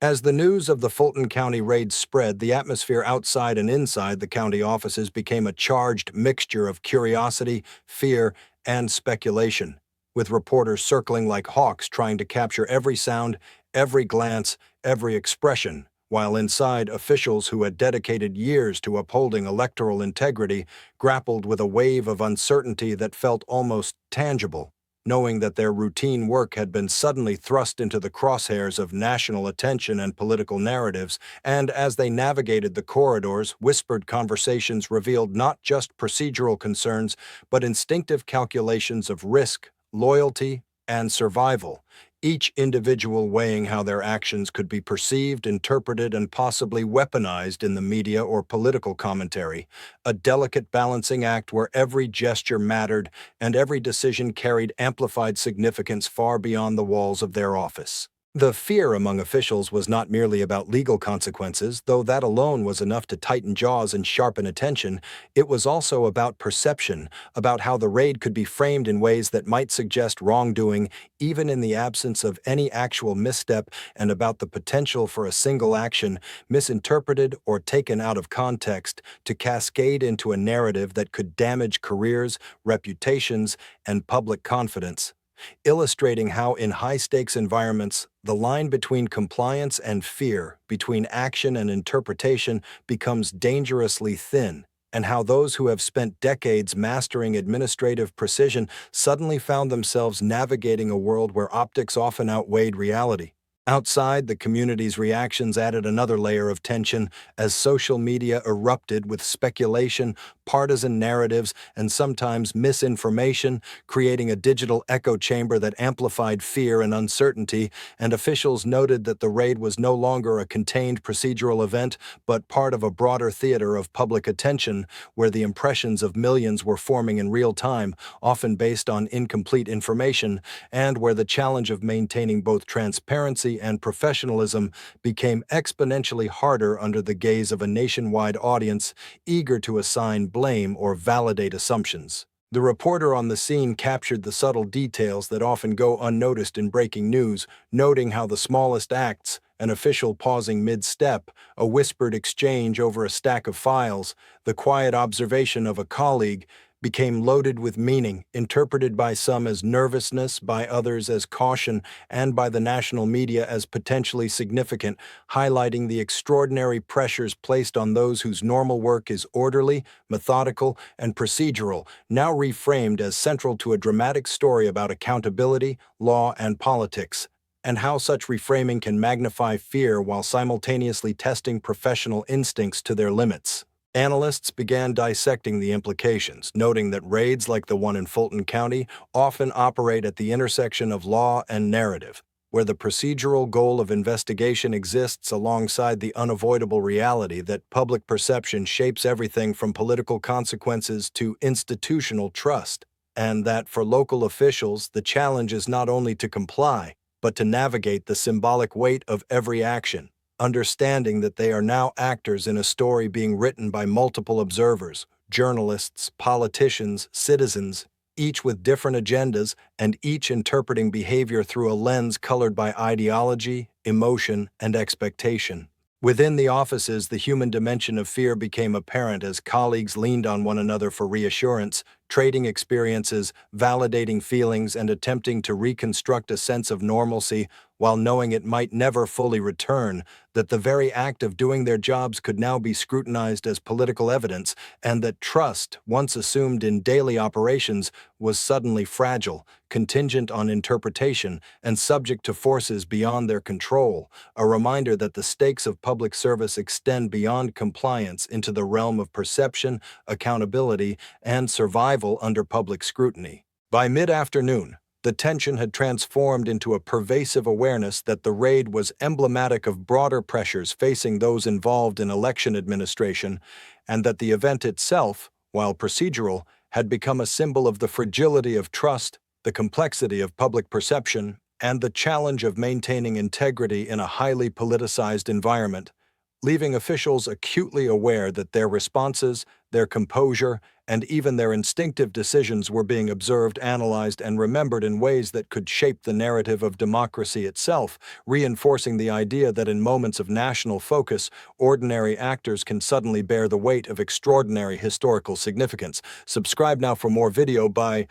As the news of the Fulton County raid spread, the atmosphere outside and inside the county offices became a charged mixture of curiosity, fear, and speculation, with reporters circling like hawks trying to capture every sound, every glance, every expression, while inside, officials who had dedicated years to upholding electoral integrity grappled with a wave of uncertainty that felt almost tangible, knowing that their routine work had been suddenly thrust into the crosshairs of national attention and political narratives, and as they navigated the corridors, whispered conversations revealed not just procedural concerns, but instinctive calculations of risk, loyalty, and survival, each individual weighing how their actions could be perceived, interpreted, and possibly weaponized in the media or political commentary, a delicate balancing act where every gesture mattered and every decision carried amplified significance far beyond the walls of their office. The fear among officials was not merely about legal consequences, though that alone was enough to tighten jaws and sharpen attention. It was also about perception, about how the raid could be framed in ways that might suggest wrongdoing, even in the absence of any actual misstep, and about the potential for a single action, misinterpreted or taken out of context, to cascade into a narrative that could damage careers, reputations, and public confidence, illustrating how in high-stakes environments, the line between compliance and fear, between action and interpretation, becomes dangerously thin, and how those who have spent decades mastering administrative precision suddenly found themselves navigating a world where optics often outweighed reality. Outside, the community's reactions added another layer of tension as social media erupted with speculation, partisan narratives, and sometimes misinformation, creating a digital echo chamber that amplified fear and uncertainty, and officials noted that the raid was no longer a contained procedural event, but part of a broader theater of public attention, where the impressions of millions were forming in real time, often based on incomplete information, and where the challenge of maintaining both transparency and professionalism became exponentially harder under the gaze of a nationwide audience eager to assign blame or validate assumptions. The reporter on the scene captured the subtle details that often go unnoticed in breaking news, noting how the smallest acts, an official pausing mid-step, a whispered exchange over a stack of files, the quiet observation of a colleague, became loaded with meaning, interpreted by some as nervousness, by others as caution, and by the national media as potentially significant, highlighting the extraordinary pressures placed on those whose normal work is orderly, methodical, and procedural, now reframed as central to a dramatic story about accountability, law, and politics, and how such reframing can magnify fear while simultaneously testing professional instincts to their limits. Analysts began dissecting the implications, noting that raids like the one in Fulton County often operate at the intersection of law and narrative, where the procedural goal of investigation exists alongside the unavoidable reality that public perception shapes everything from political consequences to institutional trust, and that for local officials, the challenge is not only to comply, but to navigate the symbolic weight of every action, understanding that they are now actors in a story being written by multiple observers, journalists, politicians, citizens, each with different agendas and each interpreting behavior through a lens colored by ideology, emotion, and expectation. Within the offices, the human dimension of fear became apparent as colleagues leaned on one another for reassurance, trading experiences, validating feelings, and attempting to reconstruct a sense of normalcy while knowing it might never fully return, that the very act of doing their jobs could now be scrutinized as political evidence, and that trust, once assumed in daily operations, was suddenly fragile, contingent on interpretation, and subject to forces beyond their control, a reminder that the stakes of public service extend beyond compliance into the realm of perception, accountability, and survival under public scrutiny. By mid-afternoon, the tension had transformed into a pervasive awareness that the raid was emblematic of broader pressures facing those involved in election administration, and that the event itself, while procedural, had become a symbol of the fragility of trust, the complexity of public perception, and the challenge of maintaining integrity in a highly politicized environment, leaving officials acutely aware that their responses, their composure, and even their instinctive decisions were being observed, analyzed, and remembered in ways that could shape the narrative of democracy itself, reinforcing the idea that in moments of national focus, ordinary actors can suddenly bear the weight of extraordinary historical significance. Subscribe now for more video by